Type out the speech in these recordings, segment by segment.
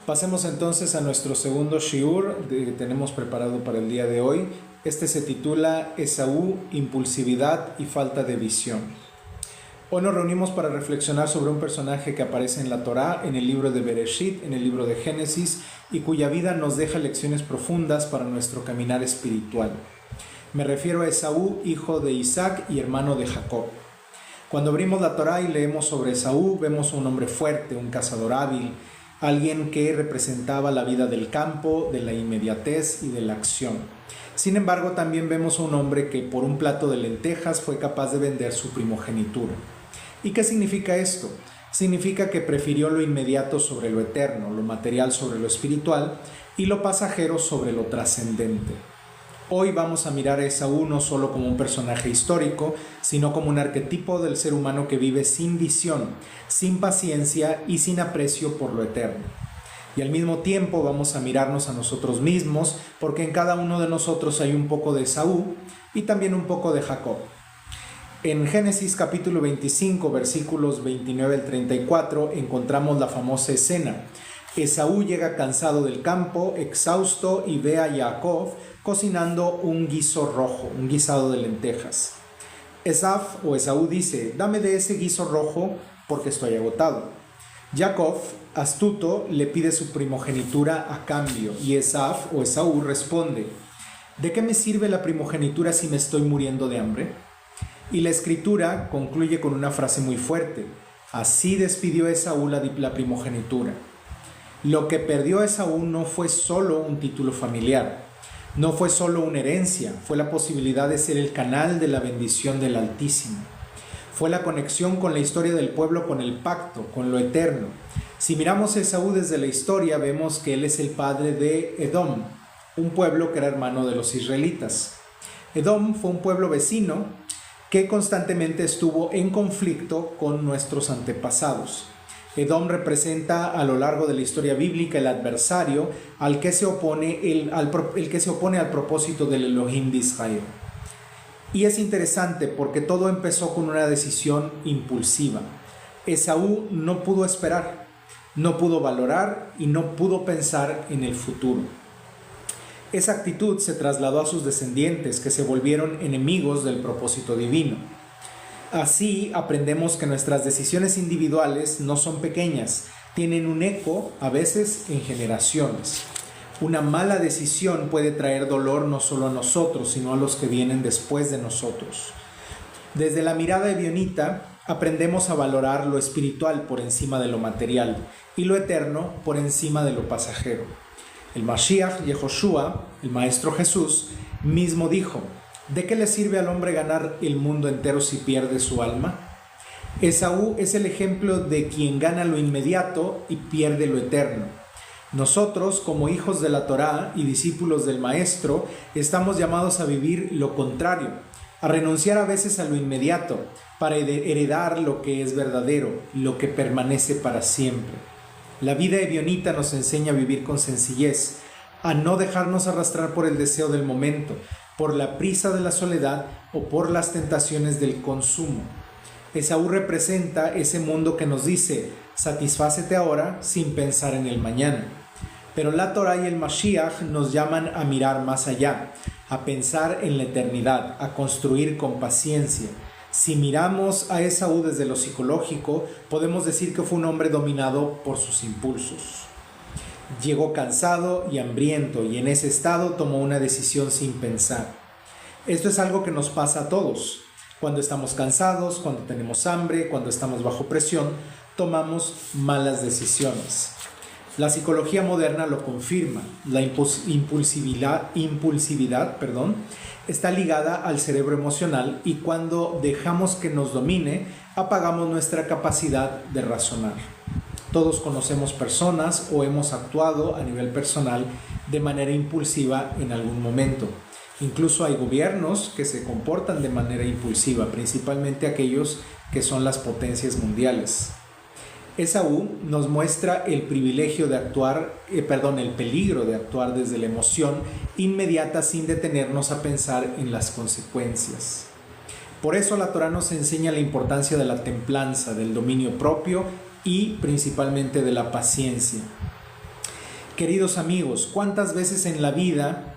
Pasemos entonces a nuestro segundo shiur que tenemos preparado para el día de hoy. Este se titula Esaú, impulsividad y falta de visión. Hoy nos reunimos para reflexionar sobre un personaje que aparece en la Torá, en el libro de Bereshit, en el libro de Génesis, y cuya vida nos deja lecciones profundas para nuestro caminar espiritual. Me refiero a Esaú, hijo de Isaac y hermano de Jacob. Cuando abrimos la Torá y leemos sobre Esaú, vemos un hombre fuerte, un cazador hábil, alguien que representaba la vida del campo, de la inmediatez y de la acción. Sin embargo, también vemos a un hombre que por un plato de lentejas fue capaz de vender su primogenitura. ¿Y qué significa esto? Significa que prefirió lo inmediato sobre lo eterno, lo material sobre lo espiritual y lo pasajero sobre lo trascendente. Hoy vamos a mirar a Esaú no solo como un personaje histórico, sino como un arquetipo del ser humano que vive sin visión, sin paciencia y sin aprecio por lo eterno. Y al mismo tiempo vamos a mirarnos a nosotros mismos, porque en cada uno de nosotros hay un poco de Esaú y también un poco de Jacob. En Génesis capítulo 25, versículos 29 al 34, encontramos la famosa escena. Esaú llega cansado del campo, exhausto, y ve a Jacob cocinando un guiso rojo, un guisado de lentejas. Esaú dice, dame de ese guiso rojo porque estoy agotado. Jacob, astuto, le pide su primogenitura a cambio y Esaú responde, ¿de qué me sirve la primogenitura si me estoy muriendo de hambre? Y la escritura concluye con una frase muy fuerte, así despidió Esaú la primogenitura. Lo que perdió Esaú no fue solo un título familiar, no fue solo una herencia, fue la posibilidad de ser el canal de la bendición del Altísimo. Fue la conexión con la historia del pueblo, con el pacto, con lo eterno. Si miramos a Esaú desde la historia, vemos que él es el padre de Edom, un pueblo que era hermano de los israelitas. Edom fue un pueblo vecino que constantemente estuvo en conflicto con nuestros antepasados. Edom representa a lo largo de la historia bíblica el adversario al que se opone el que se opone al propósito del Elohim de Israel. Y es interesante porque todo empezó con una decisión impulsiva. Esaú no pudo esperar, no pudo valorar y no pudo pensar en el futuro. Esa actitud se trasladó a sus descendientes, que se volvieron enemigos del propósito divino. Así aprendemos que nuestras decisiones individuales no son pequeñas, tienen un eco a veces en generaciones. Una mala decisión puede traer dolor no solo a nosotros, sino a los que vienen después de nosotros. Desde la mirada evionita aprendemos a valorar lo espiritual por encima de lo material y lo eterno por encima de lo pasajero. El Mashiach Yehoshua, el Maestro Jesús, mismo dijo, ¿de qué le sirve al hombre ganar el mundo entero si pierde su alma? Esaú es el ejemplo de quien gana lo inmediato y pierde lo eterno. Nosotros, como hijos de la Torá y discípulos del Maestro, estamos llamados a vivir lo contrario, a renunciar a veces a lo inmediato, para heredar lo que es verdadero, lo que permanece para siempre. La vida evionita nos enseña a vivir con sencillez, a no dejarnos arrastrar por el deseo del momento, por la prisa de la soledad o por las tentaciones del consumo. Esaú representa ese mundo que nos dice, satisfácete ahora sin pensar en el mañana. Pero la Torá y el Mashiach nos llaman a mirar más allá, a pensar en la eternidad, a construir con paciencia. Si miramos a Esaú desde lo psicológico, podemos decir que fue un hombre dominado por sus impulsos. Llegó cansado y hambriento y en ese estado tomó una decisión sin pensar. Esto es algo que nos pasa a todos. Cuando estamos cansados, cuando tenemos hambre, cuando estamos bajo presión, tomamos malas decisiones. La psicología moderna lo confirma. La impulsividad, está ligada al cerebro emocional y cuando dejamos que nos domine, apagamos nuestra capacidad de razonar. Todos conocemos personas o hemos actuado a nivel personal de manera impulsiva en algún momento. Incluso hay gobiernos que se comportan de manera impulsiva, principalmente aquellos que son las potencias mundiales. Esaú nos muestra el peligro de actuar desde la emoción inmediata sin detenernos a pensar en las consecuencias. Por eso la Torá nos enseña la importancia de la templanza, del dominio propio y principalmente de la paciencia. Queridos amigos, ¿cuántas veces en la vida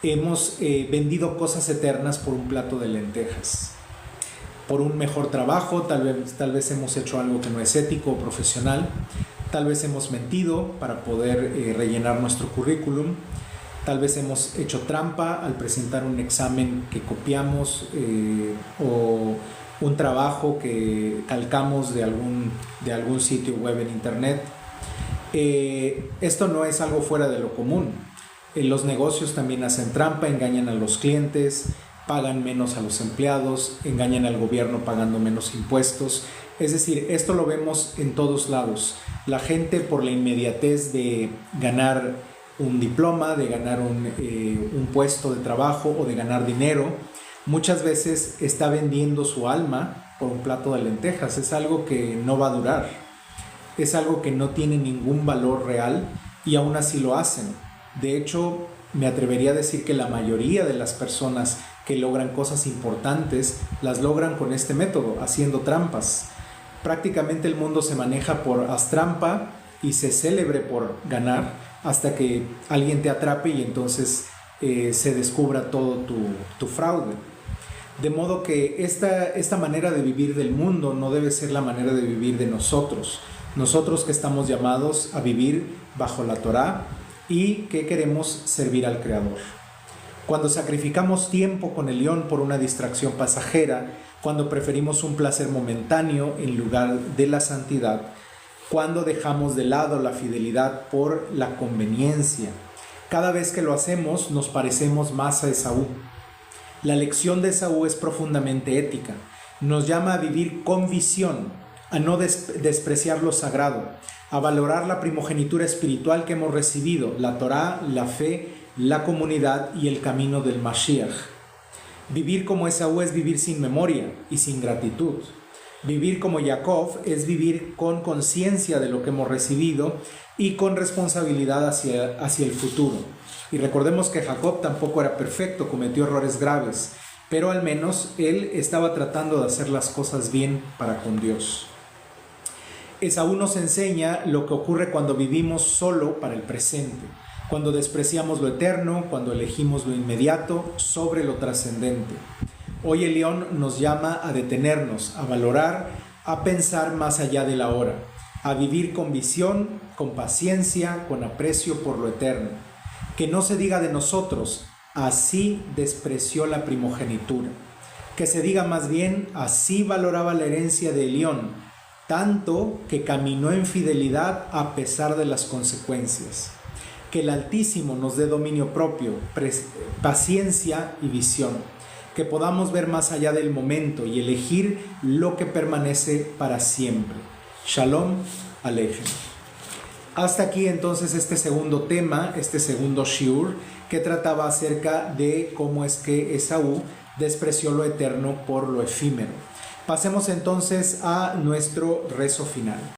hemos vendido cosas eternas por un plato de lentejas? Por un mejor trabajo, tal vez hemos hecho algo que no es ético o profesional, tal vez hemos mentido para poder rellenar nuestro currículum, tal vez hemos hecho trampa al presentar un examen que copiamos o un trabajo que calcamos de algún sitio web en internet. Esto no es algo fuera de lo común. Los negocios también hacen trampa, engañan a los clientes, pagan menos a los empleados, engañan al gobierno pagando menos impuestos. Es decir, esto lo vemos en todos lados. La gente, por la inmediatez de ganar un diploma, de ganar un puesto de trabajo o de ganar dinero, muchas veces está vendiendo su alma por un plato de lentejas. Es algo que no va a durar, es algo que no tiene ningún valor real y aún así lo hacen. De hecho, me atrevería a decir que la mayoría de las personas que logran cosas importantes las logran con este método, haciendo trampas. Prácticamente el mundo se maneja por haz trampa y sé célebre por ganar hasta que alguien te atrape y entonces se descubra todo tu fraude. De modo que esta manera de vivir del mundo no debe ser la manera de vivir de nosotros. Nosotros que estamos llamados a vivir bajo la Torá y que queremos servir al Creador. Cuando sacrificamos tiempo con el león por una distracción pasajera, cuando preferimos un placer momentáneo en lugar de la santidad, cuando dejamos de lado la fidelidad por la conveniencia, cada vez que lo hacemos nos parecemos más a Esaú. La lección de Esaú es profundamente ética. Nos llama a vivir con visión, a no despreciar lo sagrado, a valorar la primogenitura espiritual que hemos recibido, la Torá, la fe, la comunidad y el camino del Mashiach. Vivir como Esaú es vivir sin memoria y sin gratitud. Vivir como Jacob es vivir con conciencia de lo que hemos recibido y con responsabilidad hacia el futuro. Y recordemos que Jacob tampoco era perfecto, cometió errores graves, pero al menos él estaba tratando de hacer las cosas bien para con Dios. Esaú nos enseña lo que ocurre cuando vivimos solo para el presente, cuando despreciamos lo eterno, cuando elegimos lo inmediato sobre lo trascendente. Hoy el león nos llama a detenernos, a valorar, a pensar más allá de la hora, a vivir con visión, con paciencia, con aprecio por lo eterno. Que no se diga de nosotros, así despreció la primogenitura. Que se diga más bien, así valoraba la herencia de Elión, tanto que caminó en fidelidad a pesar de las consecuencias. Que el Altísimo nos dé dominio propio, paciencia y visión. Que podamos ver más allá del momento y elegir lo que permanece para siempre. Shalom Aleichem. Hasta aquí entonces este segundo tema, este segundo shiur, que trataba acerca de cómo es que Esaú despreció lo eterno por lo efímero. Pasemos entonces a nuestro rezo final.